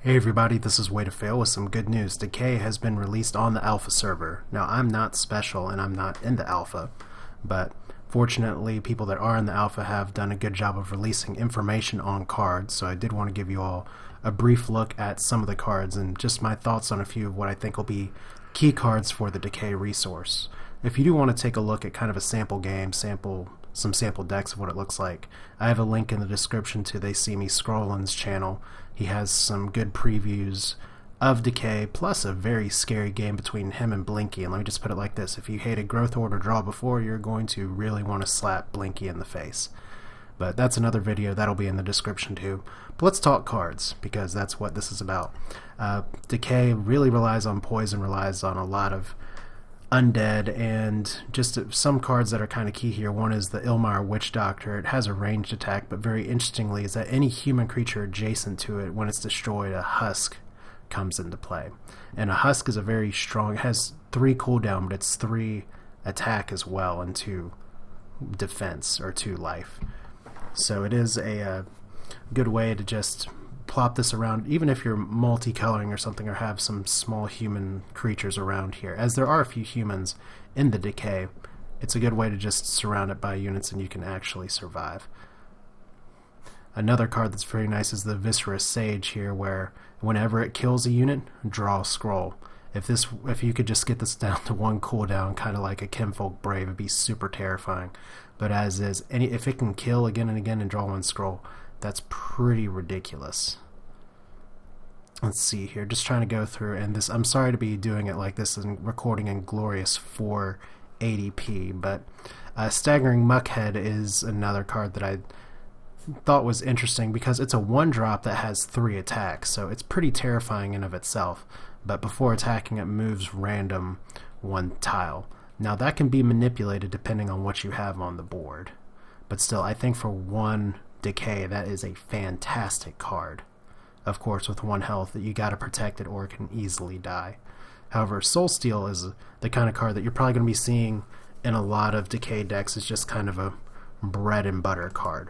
Hey everybody, this is Way to Fail with some good news. Decay has been released on the alpha server. Now I'm not special and I'm not in the alpha, but fortunately people that are in the alpha have done a good job of releasing information on cards, so I did want to give you all a brief look at some of the cards and just my thoughts on a few of what I think will be key cards for the Decay resource. If you do want to take a look at kind of a sample game, some sample decks of what it looks like, I have a link in the description to They See Me Scrollin's channel. He has some good previews of Decay, plus a very scary game between him and Blinky. And let me just put it like this: if you hated Growth Order Draw before, you're going to really want to slap Blinky in the face. But that's another video, that'll be in the description too. But let's talk cards, because that's what this is about. Decay really relies on poison, relies on a lot of undead, and just some cards that are kind of key here. One is the Ilmar Witch Doctor. It has a ranged attack, but very interestingly is that any human creature adjacent to it, when it's destroyed, a husk comes into play. And a husk is a very strong, it has 3 cooldown, but it's 3 attack as well, and 2 defense, or 2 life. So it is a good way to just plop this around, even if you're multicoloring or something, or have some small human creatures around here. As there are a few humans in the Decay, it's a good way to just surround it by units and you can actually survive. Another card that's very nice is the Viscerous Sage here, where whenever it kills a unit, draw a scroll. If you could just get this down to 1 cooldown, kind of like a Kinfolk Brave, it'd be super terrifying. But as is, if it can kill again and again and draw 1 scroll, that's pretty ridiculous. Let's see here, just trying to go through, and this, I'm sorry to be doing it like this and recording in glorious 480p, but Staggering Muckhead is another card that I thought was interesting because it's a 1-drop that has 3 attacks, so it's pretty terrifying in of itself. But before attacking, it moves random 1 tile. Now that can be manipulated depending on what you have on the board, but still, I think for 1 Decay, that is a fantastic card. Of course, with 1 health, that you gotta protect it or it can easily die. However, Soul Steal is the kind of card that you're probably going to be seeing in a lot of Decay decks. It's just kind of a bread and butter card.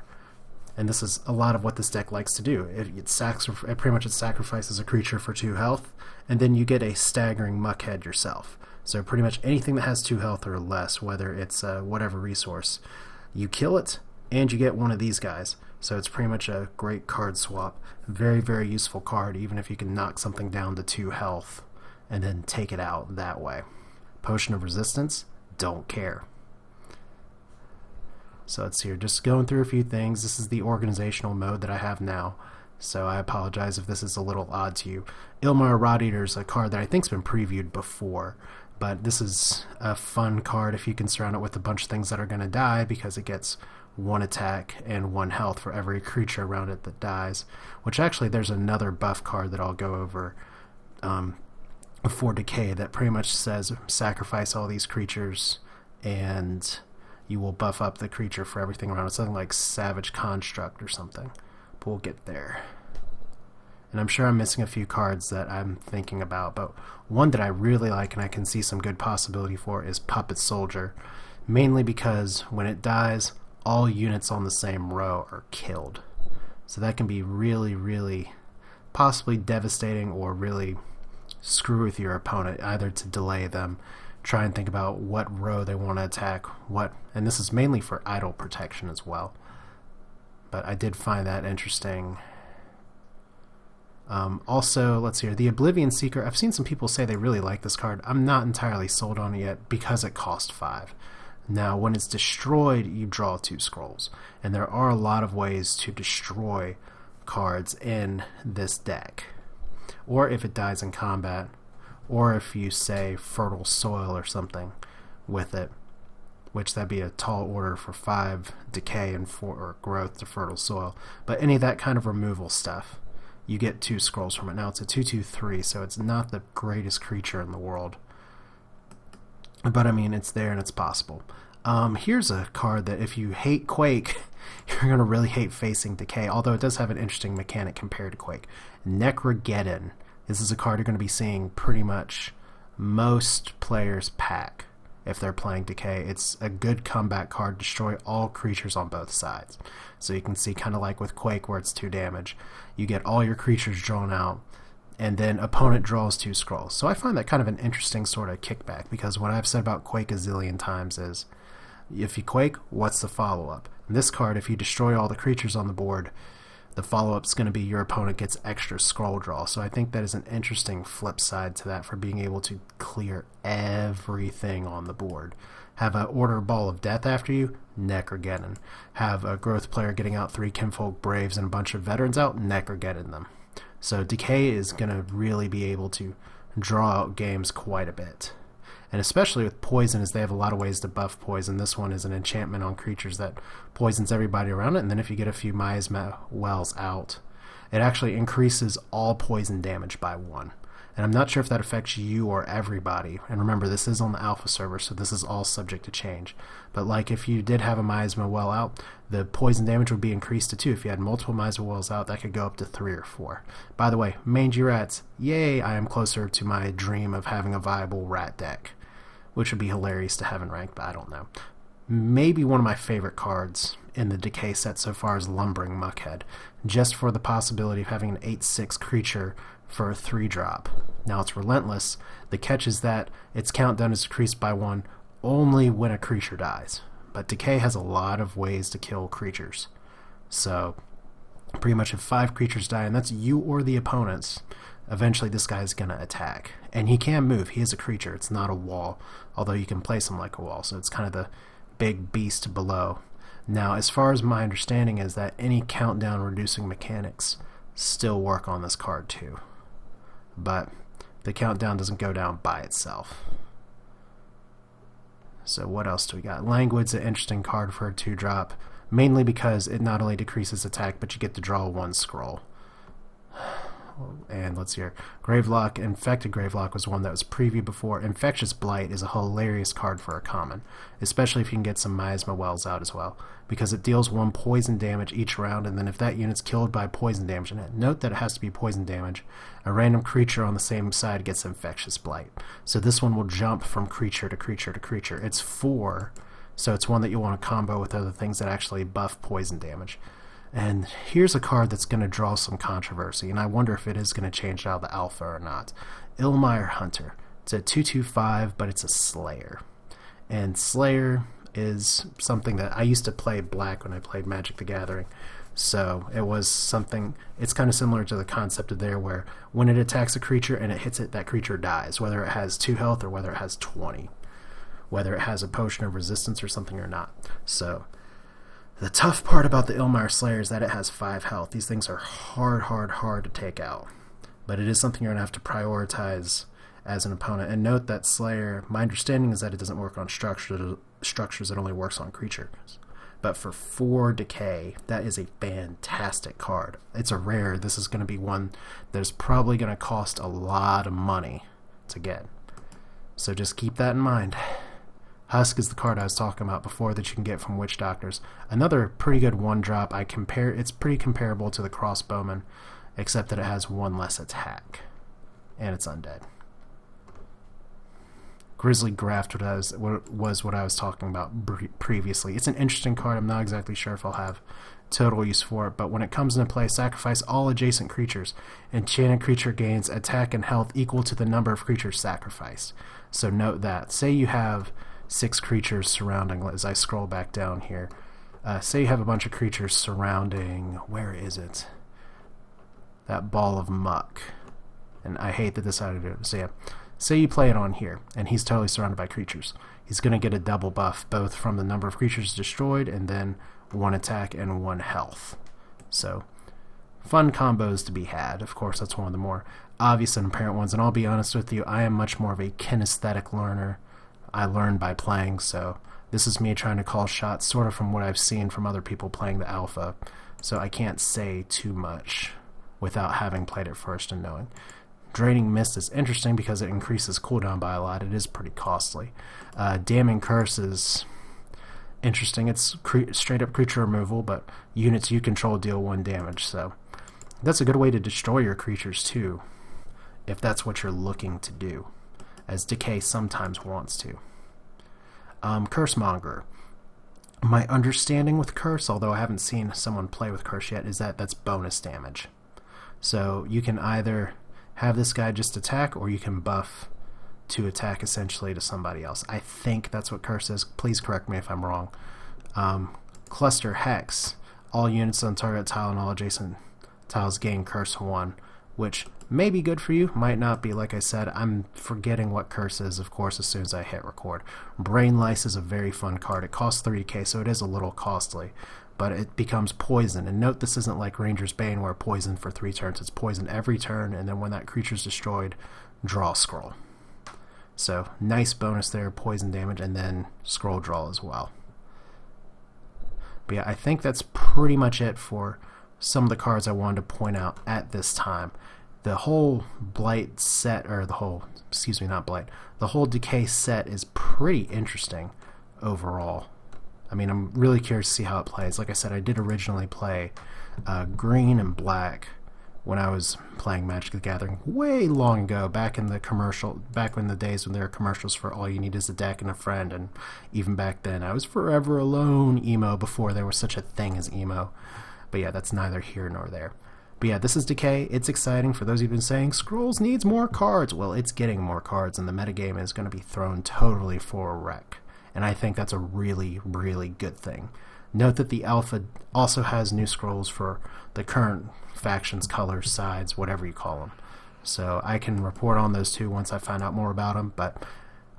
And this is a lot of what this deck likes to do. It sacrifices a creature for 2 health, and then you get a Staggering Muckhead yourself. So pretty much anything that has 2 health or less, whether it's whatever resource, you kill it, and you get one of these guys. So it's pretty much a great card swap. Very, very useful card, even if you can knock something down to 2 health and then take it out that way. Potion of Resistance, don't care. So let's see here, just going through a few things. This is the organizational mode that I have now, so I apologize if this is a little odd to you. Ilmar Rot Eater is a card that I think's been previewed before, but this is a fun card if you can surround it with a bunch of things that are going to die, because it gets 1 attack and 1 health for every creature around it that dies. Which actually, there's another buff card that I'll go over for Decay that pretty much says sacrifice all these creatures and you will buff up the creature for everything around it. Something like Savage Construct or something. But we'll get there. And I'm sure I'm missing a few cards that I'm thinking about, but one that I really like and I can see some good possibility for is Puppet Soldier. Mainly because when it dies, all units on the same row are killed. So that can be really, really possibly devastating, or really screw with your opponent, either to delay them, try and think about what row they want to attack, and this is mainly for idle protection as well. But I did find that interesting. Also, let's see here, the Oblivion Seeker. I've seen some people say they really like this card. I'm not entirely sold on it yet because it cost 5. Now, when it's destroyed, you draw 2 scrolls. And there are a lot of ways to destroy cards in this deck. Or if it dies in combat, or if you say Fertile Soil or something with it, which that'd be a tall order for 5 Decay and 4 growth to Fertile Soil. But any of that kind of removal stuff, you get 2 scrolls from it. Now it's a 2/2/3, so it's not the greatest creature in the world. But I mean, it's there and it's possible. Here's a card that if you hate Quake, you're going to really hate facing Decay, although it does have an interesting mechanic compared to Quake. Necrogeddon. This is a card you're going to be seeing pretty much most players pack if they're playing Decay. It's a good comeback card, destroy all creatures on both sides. So you can see, kind of like with Quake where it's 2 damage, you get all your creatures drawn out, and then opponent draws 2 scrolls. So I find that kind of an interesting sort of kickback, because what I've said about Quake a zillion times is, if you Quake, what's the follow-up? In this card, if you destroy all the creatures on the board, the follow-up is going to be your opponent gets extra scroll draw. So I think that is an interesting flip side to that for being able to clear everything on the board. Have an Order Ball of Death after you, Necrogeddon. Have a Growth player getting out 3 Kinfolk Braves and a bunch of Veterans out, Necrogeddon them. So Decay is going to really be able to draw out games quite a bit. And especially with poison, as they have a lot of ways to buff poison. This one is an enchantment on creatures that poisons everybody around it, and then if you get a few Miasma Wells out, it actually increases all poison damage by 1. And I'm not sure if that affects you or everybody. And remember, this is on the alpha server, so this is all subject to change. But like if you did have a Miasma Well out, the poison damage would be increased to 2. If you had multiple Miasma Wells out, that could go up to 3 or 4. By the way, Mangy Rats, yay, I am closer to my dream of having a viable rat deck, which would be hilarious to have in ranked, but I don't know. Maybe one of my favorite cards in the Decay set so far is Lumbering Muckhead, just for the possibility of having an 8/6 creature for a 3-drop. Now it's relentless. The catch is that its countdown is decreased by 1 only when a creature dies. But Decay has a lot of ways to kill creatures. So pretty much if 5 creatures die, and that's you or the opponents, eventually this guy is going to attack. And he can move. He is a creature. It's not a wall, although you can place him like a wall. So it's kind of the big beast below. Now, as far as my understanding is that any countdown reducing mechanics still work on this card too. But the countdown doesn't go down by itself. So what else do we got? Languid's an interesting card for a 2-drop, mainly because it not only decreases attack, but you get to draw 1 scroll. And let's see here. Gravelock, Infected Gravelock was one that was previewed before. Infectious Blight is a hilarious card for a common, especially if you can get some Miasma Wells out as well, because it deals 1 poison damage each round, and then if that unit's killed by poison damage, and note that it has to be poison damage, a random creature on the same side gets Infectious Blight. So this one will jump from creature to creature to creature. It's 4, so it's one that you want to combo with other things that actually buff poison damage. And here's a card that's going to draw some controversy, and I wonder if it is going to change out of the alpha or not. Ilmire Hunter. It's a 2/2/5, but it's a Slayer. And Slayer is something that I used to play black when I played Magic the Gathering. So it was something, it's kind of similar to the concept of there where when it attacks a creature and it hits it, that creature dies, whether it has 2 health or whether it has 20. Whether it has a potion of resistance or something or not. So the tough part about the Ilmire Slayer is that it has 5 health. These things are hard to take out. But it is something you're going to have to prioritize as an opponent. And note that Slayer, my understanding is that it doesn't work on structures, it only works on creatures. But for 4 Decay, that is a fantastic card. It's a rare. This is going to be one that is probably going to cost a lot of money to get. So just keep that in mind. Husk is the card I was talking about before that you can get from Witch Doctors. Another pretty good 1-drop. It's pretty comparable to the Crossbowman, except that it has 1 less attack. And it's undead. Grizzly Graft was what I was talking about previously. It's an interesting card. I'm not exactly sure if I'll have total use for it, but when it comes into play, sacrifice all adjacent creatures. Enchanted creature gains attack and health equal to the number of creatures sacrificed. So note that. Say you have 6 creatures surrounding, as I scroll back down here. Say you have a bunch of creatures surrounding, where is it? That ball of muck. And I hate that this how to do it. So yeah, say you play it on here, and he's totally surrounded by creatures. He's going to get a double buff, both from the number of creatures destroyed, and then 1 attack and 1 health. So, fun combos to be had. Of course, that's one of the more obvious and apparent ones, and I'll be honest with you, I am much more of a kinesthetic learner. I learn by playing, so this is me trying to call shots sort of from what I've seen from other people playing the alpha, so I can't say too much without having played it first and knowing. Draining Mist is interesting because it increases cooldown by a lot. It is pretty costly. Damning Curse is interesting. It's straight up creature removal, but units you control deal 1 damage, so that's a good way to destroy your creatures too, if that's what you're looking to do, as Decay sometimes wants to. Cursemonger. My understanding with Curse, although I haven't seen someone play with Curse yet, is that that's bonus damage. So you can either have this guy just attack, or you can buff to attack essentially to somebody else. I think that's what curse is. Please correct me if I'm wrong. Cluster Hex. All units on target tile and all adjacent tiles gain curse 1, which may be good for you, might not be. Like I said, I'm forgetting what curse is, of course, as soon as I hit record. Brain Lice is a very fun card. It costs 3k, so it is a little costly, but it becomes poison. And note, this isn't like Ranger's Bane where poison for 3 turns. It's poison every turn, and then when that creature's destroyed, draw a scroll. So nice bonus there, poison damage, and then scroll draw as well. But yeah, I think that's pretty much it for some of the cards I wanted to point out at this time. The whole Blight set, or the whole Decay set is pretty interesting overall. I mean, I'm really curious to see how it plays. Like I said, I did originally play green and black when I was playing Magic the Gathering way long ago, back in the days when there were commercials for all you need is a deck and a friend, and even back then I was forever alone emo before there was such a thing as emo. But yeah, that's neither here nor there. But yeah, this is Decay. It's exciting. For those who've been saying, Scrolls needs more cards. Well, it's getting more cards, and the metagame is going to be thrown totally for a wreck. And I think that's a really, really good thing. Note that the alpha also has new scrolls for the current factions, colors, sides, whatever you call them. So I can report on those too once I find out more about them. But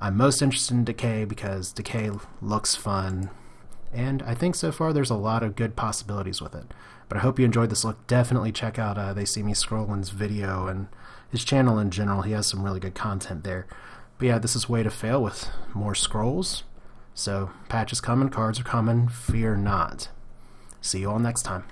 I'm most interested in Decay because Decay looks fun. And I think so far there's a lot of good possibilities with it. But I hope you enjoyed this look. Definitely check out They See Me Scrollin's video and his channel in general. He has some really good content there. But yeah, this is Way to Fail with more scrolls. So patches coming, cards are coming, fear not. See you all next time.